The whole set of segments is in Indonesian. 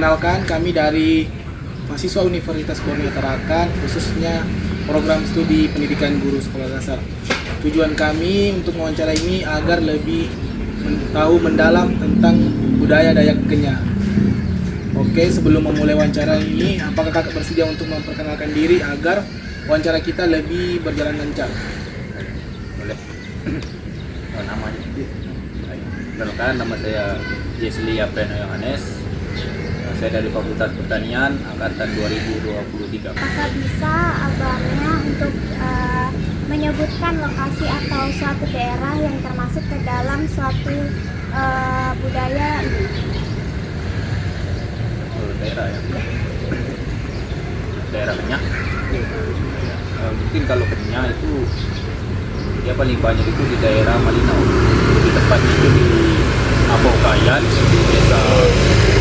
Perkenalkan, kami dari mahasiswa Universitas Borneo Tarakan, khususnya program studi pendidikan guru sekolah dasar. Tujuan kami untuk wawancara ini agar lebih tahu mendalam tentang budaya Dayak Kenya. Oke, sebelum memulai wawancara ini, apakah kakak bersedia untuk memperkenalkan diri agar wawancara kita lebih berjalan lancar? Boleh. Namanya perkenalkan, nama saya Jesli Apreno Yohanes. Saya dari Fakultas Pertanian angkatan 2023. Apakah bisa abangnya untuk menyebutkan lokasi atau suatu daerah yang termasuk ke dalam suatu budaya ini? Daerah ya. Daerah Kenya. Mungkin kalau Kenya itu dia paling banyak itu di daerah Malinau. Di tepatnya itu di Abokayan, di desa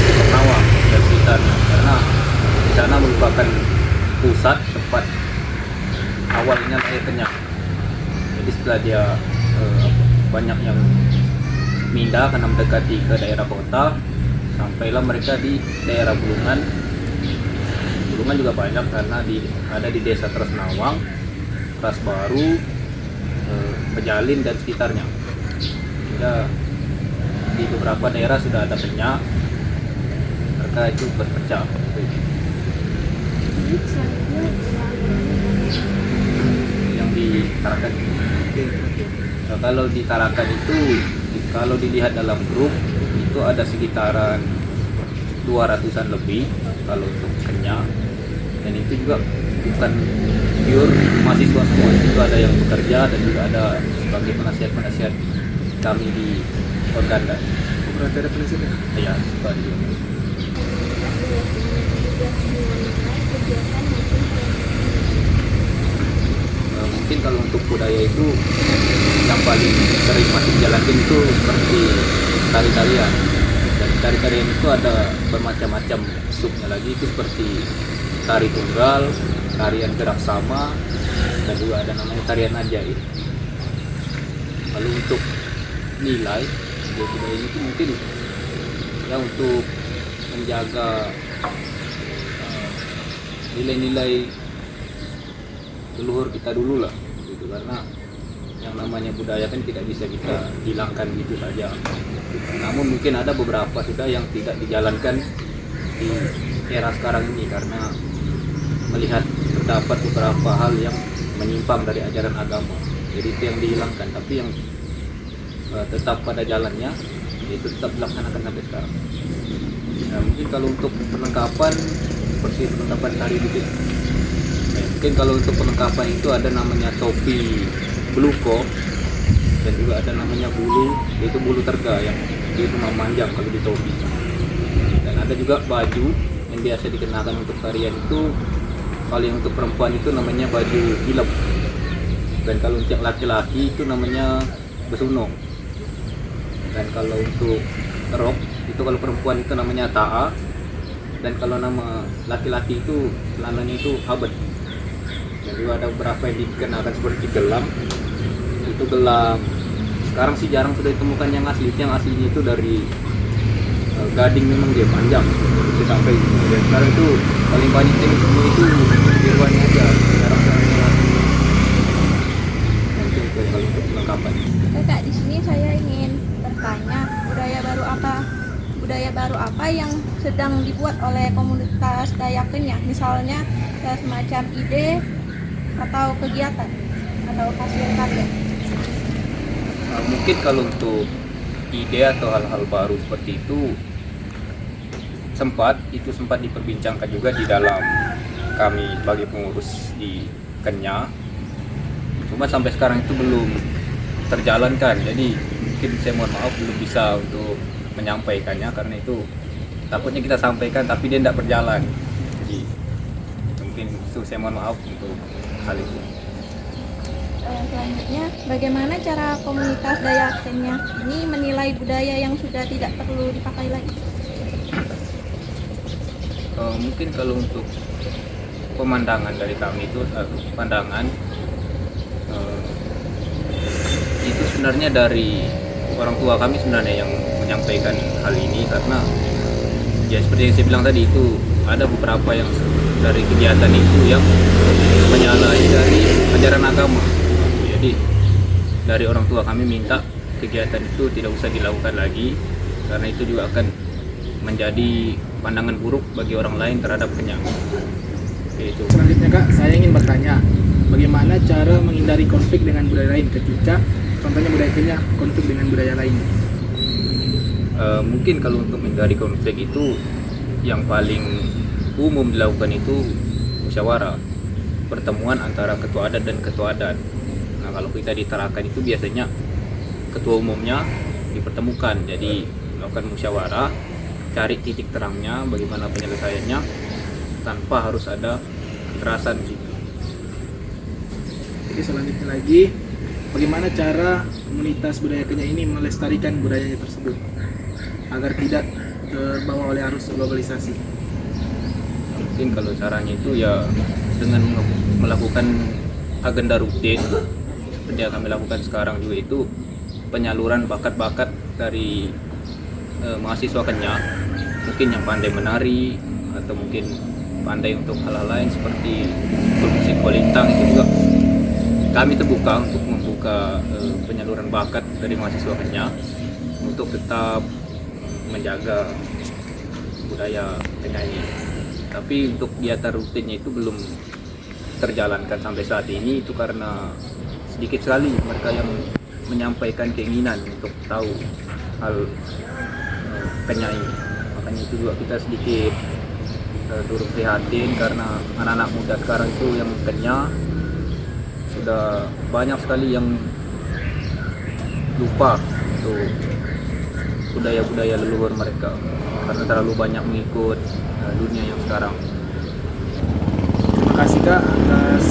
Ternawang dan sekitarnya. Karena di sana merupakan pusat tempat awalnya air Kenya. Jadi setelah dia banyak yang pindah karena mendekati ke daerah kota, sampailah mereka di daerah Bulungan. Bulungan juga banyak karena ada di desa Tresnawang, Trasbaru, Pejalin dan sekitarnya. Hingga di beberapa daerah sudah ada Kenya, mereka itu berpecah. Yang di Tarakan, kalau di Tarakan itu, kalau dilihat dalam grup itu ada sekitaran 200-an lebih kalau untuk Kenya, dan itu juga bukan pure mahasiswa semua, itu ada yang bekerja dan juga ada sebagai penasihat kami di Organda. Berarti ada penasihat? Ya, suka juga. Mungkin kalau untuk budaya itu yang paling sering masih dijalankan itu seperti tari-tarian. Dan tari-tarian itu ada bermacam-macam subnya lagi, itu seperti tari tunggal, tarian gerak sama, dan juga ada namanya tarian ajaib. Lalu untuk nilai budaya ini mungkin ya untuk menjaga nilai-nilai leluhur kita dulu lah gitu, karena yang namanya budaya kan tidak bisa kita hilangkan gitu saja. Namun mungkin ada beberapa sudah yang tidak dijalankan di era sekarang ini karena melihat terdapat beberapa hal yang menyimpang dari ajaran agama, jadi itu yang dihilangkan, tapi yang tetap pada jalannya itu tetap dilaksanakan sampai sekarang. Nah, mungkin kalau untuk perlengkapan seperti perlengkapan tari dikit. Mungkin kalau untuk perlengkapan itu ada namanya topi beluko dan juga ada namanya bulu, yaitu bulu terga yang dia itu memanjang kalau di topi. Dan ada juga baju yang biasa dikenakan untuk tarian itu, kalau yang untuk perempuan itu namanya baju hilep, dan kalau untuk laki-laki itu namanya besunong. Dan kalau untuk rok itu kalau perempuan itu namanya ta'a, dan kalau nama laki-laki itu celananya itu abet. Dan juga ada beberapa yang dikenakan seperti gelang. Itu gelang sekarang sih jarang sudah ditemukan yang asli. Yang aslinya itu dari gading, memang dia panjang bisa sampai. Dan sekarang itu paling banyak yang semua itu dirwanya aja, jarang yang asli. Mungkin kalau untuk perlengkapan. Kak, di sini saya ingin bertanya, budaya baru apa yang sedang dibuat oleh komunitas Dayak Kenya, misalnya semacam ide atau kegiatan atau hasil karya. Mungkin kalau untuk ide atau hal-hal baru seperti itu sempat diperbincangkan juga di dalam kami sebagai pengurus di Kenya, cuma sampai sekarang itu belum terjalankan. Jadi mungkin saya mohon maaf belum bisa untuk menyampaikannya, karena itu takutnya kita sampaikan tapi dia tidak berjalan. Jadi mungkin itu saya mohon maaf untuk hal itu. Selanjutnya, bagaimana cara komunitas Dayak Kenya ini menilai budaya yang sudah tidak perlu dipakai lagi? Mungkin kalau untuk pemandangan dari kami itu pandangan itu sebenarnya dari orang tua kami sebenarnya yang menyampaikan hal ini, karena Ya seperti yang saya bilang tadi, itu ada beberapa yang dari kegiatan itu yang menyalahi dari ajaran agama. Jadi dari orang tua kami minta kegiatan itu tidak usah dilakukan lagi, karena itu juga akan menjadi pandangan buruk bagi orang lain terhadap penyanyi. Itu. Selanjutnya Kak, saya ingin bertanya, bagaimana cara menghindari konflik dengan budaya lain ketika contohnya budaya Kenya konflik dengan budaya lain? Mungkin kalau untuk menghindari konflik itu yang paling umum dilakukan itu musyawarah, pertemuan antara ketua adat dan ketua adat. Nah kalau kita di Tarakan itu biasanya ketua umumnya dipertemukan, jadi melakukan musyawarah, cari titik terangnya, bagaimana penyelesaiannya tanpa harus ada kekerasan gitu. Jadi selanjutnya lagi, bagaimana cara komunitas budaya Kenya ini melestarikan budayanya tersebut agar tidak terbawa oleh arus globalisasi? Mungkin kalau caranya itu ya dengan melakukan agenda rutin seperti yang kami lakukan sekarang juga, itu penyaluran bakat-bakat dari mahasiswa Kenya, mungkin yang pandai menari atau mungkin pandai untuk hal-hal lain seperti musik kolintang, itu juga kami terbuka untuk membuka penyaluran bakat dari mahasiswa Kenya untuk tetap menjaga budaya Kenya ini. Tapi untuk kegiatan rutinnya itu belum terjalankan sampai saat ini, itu karena sedikit sekali mereka yang menyampaikan keinginan untuk tahu hal Kenya ini. Makanya itu juga kita sedikit turut prihatin karena anak-anak muda sekarang itu yang Kenya sudah banyak sekali yang lupa untuk budaya-budaya leluhur mereka karena terlalu banyak mengikut dunia yang sekarang. Terima kasih Kak atas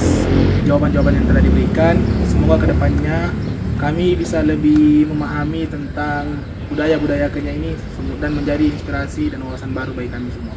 jawaban-jawaban yang telah diberikan. Semoga kedepannya kami bisa lebih memahami tentang budaya-budaya Kenya ini dan menjadi inspirasi dan wawasan baru bagi kami semua.